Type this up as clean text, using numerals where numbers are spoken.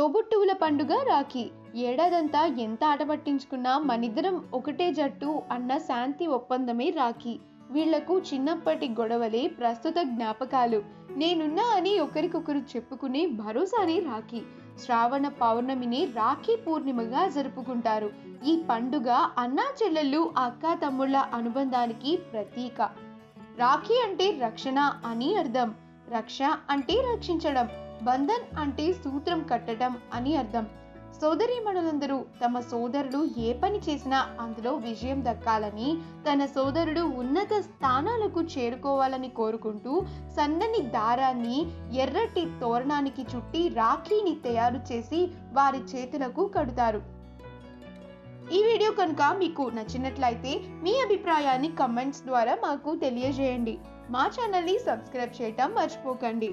తోబుట్టువుల పండుగ రాఖీ. ఏడాదంతా ఎంత ఆట పట్టించుకున్నా మనిద్దరం ఒకటే జట్టు అన్న శాంతి ఒప్పందమే రాఖీ. వీళ్లకు చిన్నప్పటి గొడవలే ప్రస్తుత జ్ఞాపకాలు. నేనున్నా అని ఒకరికొకరు చెప్పుకునే భరోసానే రాఖీ. శ్రావణ పౌర్ణమిని రాఖీ పూర్ణిమగా జరుపుకుంటారు. ఈ పండుగ అన్నా చెల్లెళ్ళు అక్కా తమ్ముళ్ళ అనుబంధానికి ప్రతీక. రాఖీ అంటే రక్షణ అని అర్థం. రక్ష అంటే రక్షించడం, బంధన్ అంటే సూత్రం కట్టడం అని అర్థం. సోదరీమణులందరూ తమ సోదరుడు ఏ పని చేసినా అందులో విజయం దక్కాలని, తన సోదరుడు ఉన్నత స్థానాలకు చేరుకోవాలని కోరుకుంటూ సన్నని దారాన్ని ఎర్రటి తోరణానికి చుట్టి రాఖీని తయారు చేసి వారి చేతులకు కడతారు. ఈ వీడియో కనుక మీకు నచ్చినట్లయితే మీ అభిప్రాయాన్ని కమెంట్స్ ద్వారా మాకు తెలియజేయండి. మా ఛానల్ని సబ్స్క్రైబ్ చేయటం మర్చిపోకండి.